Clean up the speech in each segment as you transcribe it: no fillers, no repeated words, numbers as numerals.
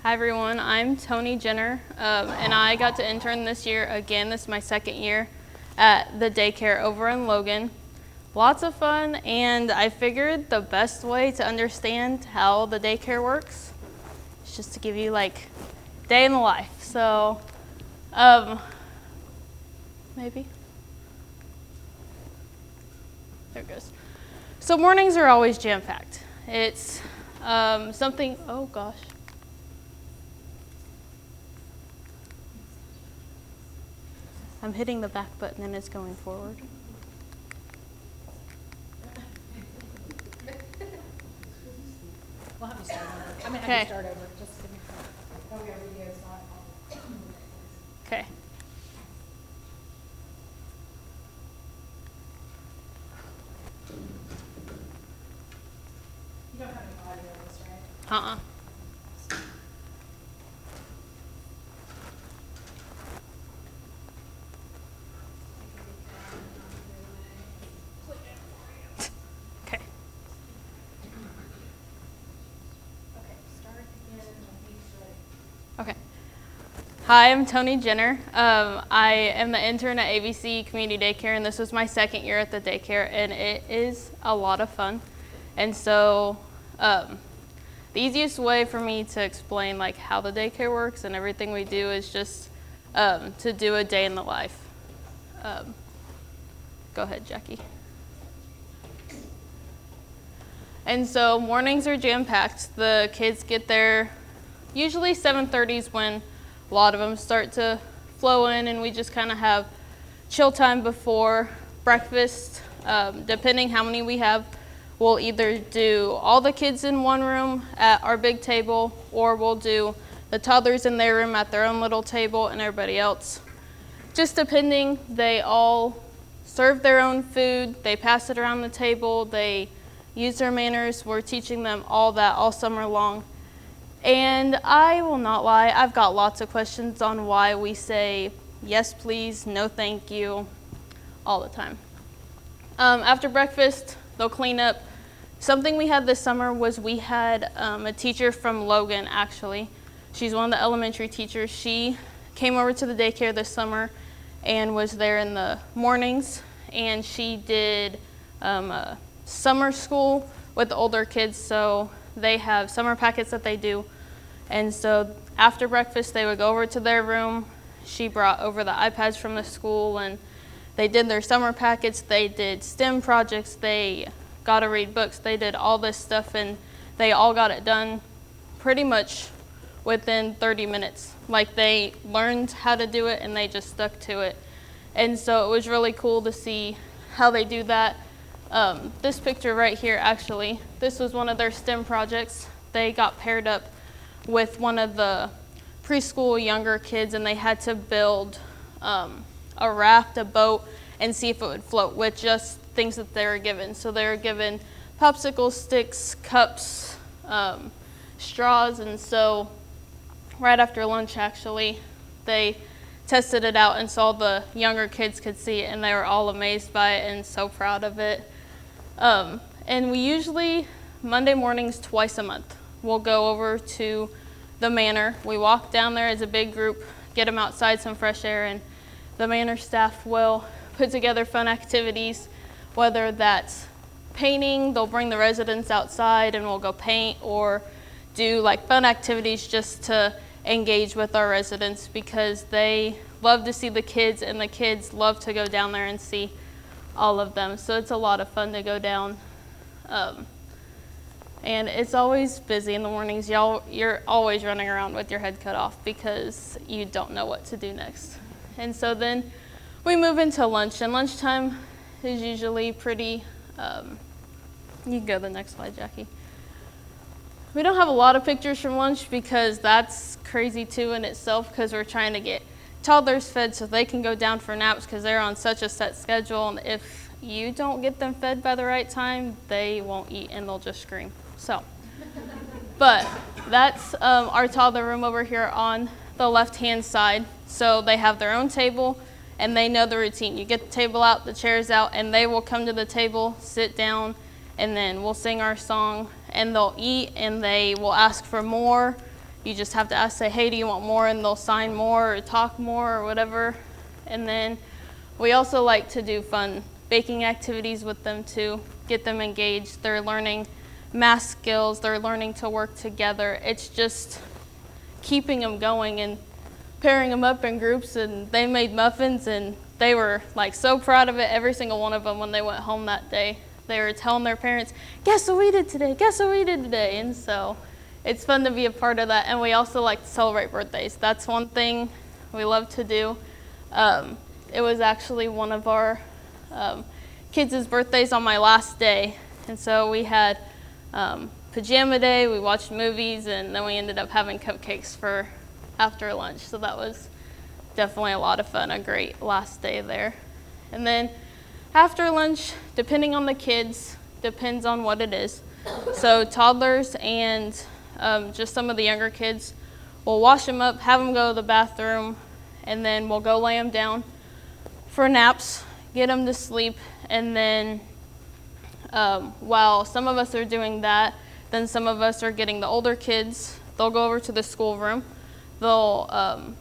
Hi everyone, I'm Toni Jenner, and I got to intern this year again. This is my second year at the daycare over in Logan. Lots of fun, and I figured the best way to understand how the daycare works is just to give you like day in the life. So, maybe. There it goes. So mornings are always jam-packed. It's something, oh gosh. I'm hitting the back button and it's going forward. We'll have you start over. I'm going to have you start over. Just give me a second. Our video is not. Okay. You don't have any audio of this, right? Okay. Okay, start again when he's ready. Okay. Hi, I'm Toni Jenner. I am the intern at ABC Community Daycare, and this was my second year at the daycare, and it is a lot of fun. And so the easiest way for me to explain like how the daycare works and everything we do is just to do a day in the life. Go ahead, Jackie. And so mornings are jam-packed. The kids get there usually 7:30 is when a lot of them start to flow in, and we just kind of have chill time before breakfast. Depending how many we have, we'll either do all the kids in one room at our big table, or we'll do the toddlers in their room at their own little table and everybody else. Just depending, they all serve their own food, they pass it around the table, they use their manners. We're teaching them all that all summer long. And I will not lie, I've got lots of questions on why we say yes please, no thank you, all the time. After breakfast, they'll clean up. Something we had this summer was we had a teacher from Logan, actually. She's one of the elementary teachers. She came over to the daycare this summer and was there in the mornings, and she did a summer school with the older kids, so they have summer packets that they do. And so after breakfast, they would go over to their room. She brought over the iPads from the school, and they did their summer packets. They did STEM projects. They got to read books. They did all this stuff, and they all got it done pretty much within 30 minutes. Like, they learned how to do it, and they just stuck to it. And so it was really cool to see how they do that. This picture right here, actually, this was one of their STEM projects. They got paired up with one of the preschool younger kids, and they had to build a raft, a boat, and see if it would float with just things that they were given. So they were given popsicle sticks, cups, straws, and so right after lunch, actually, they tested it out, and so all the younger kids could see it, and they were all amazed by it and so proud of it. And we usually, Monday mornings, twice a month, we'll go over to the manor. We walk down there as a big group, get them outside, some fresh air, and the manor staff will put together fun activities, whether that's painting, they'll bring the residents outside and we'll go paint, or do like fun activities just to engage with our residents, because they love to see the kids, and the kids love to go down there and see all of them. So it's a lot of fun to go down. And it's always busy in the mornings. You're always running around with your head cut off because you don't know what to do next. And so then we move into lunch, and lunchtime is usually pretty, you can go to the next slide, Jackie. We don't have a lot of pictures from lunch because that's crazy too in itself, because we're trying to get toddlers fed so they can go down for naps because they're on such a set schedule, and if you don't get them fed by the right time, they won't eat and they'll just scream. So, but that's our toddler room over here on the left-hand side. So they have their own table, and they know the routine. You get the table out, the chairs out, and they will come to the table, sit down, and then we'll sing our song, and they'll eat, and they will ask for more, you just have to ask, say, hey, do you want more? And they'll sign more or talk more or whatever. And then we also like to do fun baking activities with them to get them engaged. They're learning math skills. They're learning to work together. It's just keeping them going and pairing them up in groups. And they made muffins, and they were like so proud of it. Every single one of them, when they went home that day, they were telling their parents, guess what we did today? Guess what we did today? And so it's fun to be a part of that. And we also like to celebrate birthdays. That's one thing we love to do. It was actually one of our kids' birthdays on my last day. And so we had pajama day, we watched movies, and then we ended up having cupcakes for after lunch. So that was definitely a lot of fun, a great last day there. And then after lunch, depending on the kids, depends on what it is. So toddlers and just some of the younger kids, we'll wash them up, have them go to the bathroom, and then we'll go lay them down for naps, get them to sleep, and then while some of us are doing that, then some of us are getting the older kids. They'll go over to the schoolroom. They'll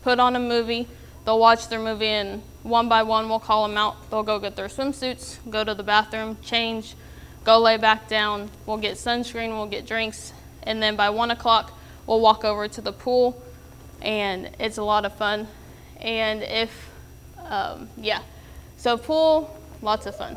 put on a movie. They'll watch their movie, and one by one we'll call them out. They'll go get their swimsuits, go to the bathroom, change, go lay back down. We'll get sunscreen, we'll get drinks, and then by 1 o'clock we'll walk over to the pool, and it's a lot of fun. And if, so pool, lots of fun.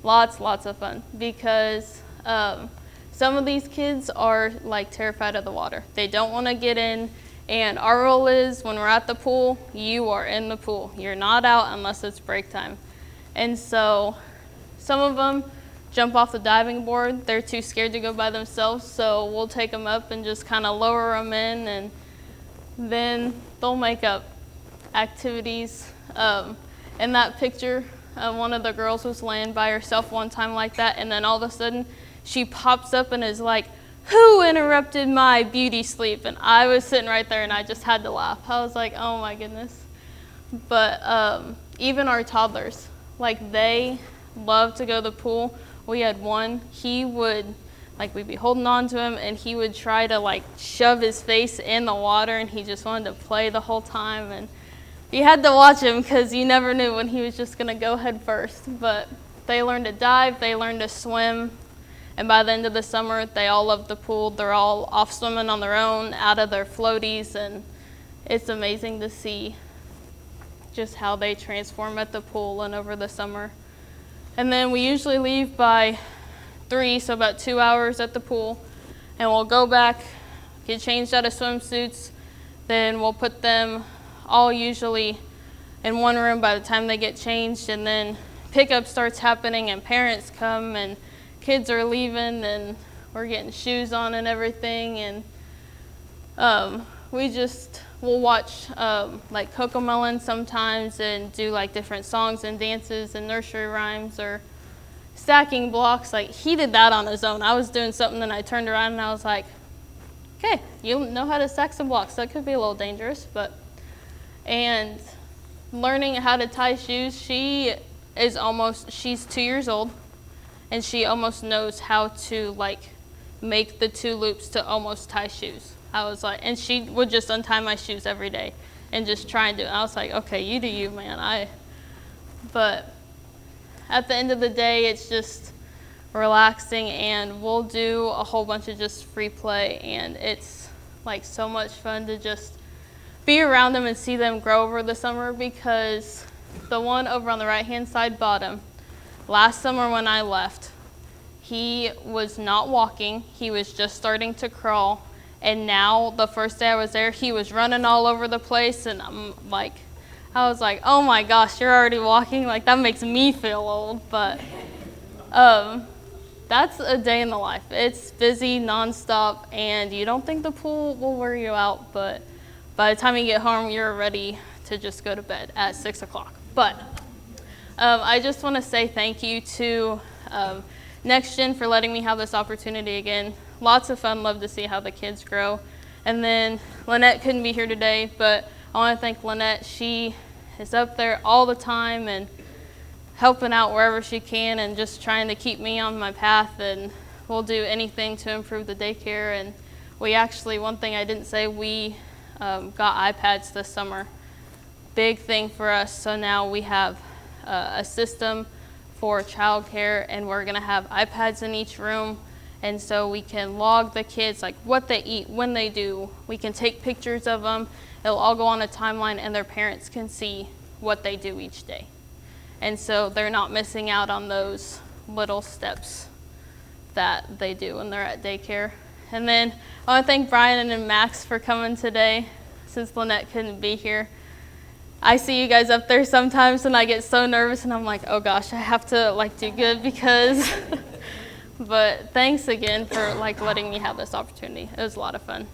Lots of fun, because some of these kids are like terrified of the water. They don't want to get in. And our rule is, when we're at the pool, you are in the pool. You're not out unless it's break time. And so some of them jump off the diving board. They're too scared to go by themselves, so we'll take them up and just kind of lower them in, and then they'll make up activities. In that picture, one of the girls was laying by herself one time like that, and then all of a sudden she pops up and is like, who interrupted my beauty sleep? And I was sitting right there, and I just had to laugh. I was like, oh my goodness. But even our toddlers, like, they love to go to the pool. We had one, he would, like, we'd be holding on to him, and he would try to like shove his face in the water, and he just wanted to play the whole time. And you had to watch him, because you never knew when he was just gonna go head first. But they learned to dive, they learned to swim. And by the end of the summer, they all love the pool. They're all off swimming on their own, out of their floaties, and it's amazing to see just how they transform at the pool and over the summer. And then we usually leave by 3, so about 2 hours at the pool, and we'll go back, get changed out of swimsuits, then we'll put them all usually in one room by the time they get changed, and then pickup starts happening, and parents come, and kids are leaving, and we're getting shoes on and everything. And we'll watch like Cocomelon sometimes, and do like different songs and dances and nursery rhymes, or stacking blocks. Like, he did that on his own. I was doing something, and I turned around and I was like, okay, you know how to stack some blocks. That could be a little dangerous, but. And learning how to tie shoes, she's 2 years old, and she almost knows how to like make the 2 loops to almost tie shoes. I was like, and she would just untie my shoes every day and just try and do it. I was like, okay, you do you, man. But at the end of the day, it's just relaxing, and we'll do a whole bunch of just free play, and it's like so much fun to just be around them and see them grow over the summer, because the one over on the right-hand side bottom, last summer when I left, he was not walking. He was just starting to crawl. And now, the first day I was there, he was running all over the place. And I was like, oh my gosh, you're already walking? Like, that makes me feel old. But that's a day in the life. It's busy, nonstop, and you don't think the pool will wear you out. But by the time you get home, you're ready to just go to bed at 6 o'clock. But I just want to say thank you to Nex-Gen for letting me have this opportunity again. Lots of fun, love to see how the kids grow. And then Lynette couldn't be here today, but I want to thank Lynette. She is up there all the time and helping out wherever she can, and just trying to keep me on my path, and we'll do anything to improve the daycare. And We actually, one thing I didn't say, we got iPads this summer. Big thing for us. So now we have a system for childcare, and we're gonna have iPads in each room. And so we can log the kids, like what they eat, when they do. We can take pictures of them. It'll all go on a timeline, and their parents can see what they do each day. And so they're not missing out on those little steps that they do when they're at daycare. And then I want to thank Brian and Max for coming today, since Lynette couldn't be here. I see you guys up there sometimes, and I get so nervous, and I'm like, oh gosh, I have to do good because. But thanks again for letting me have this opportunity. It was a lot of fun.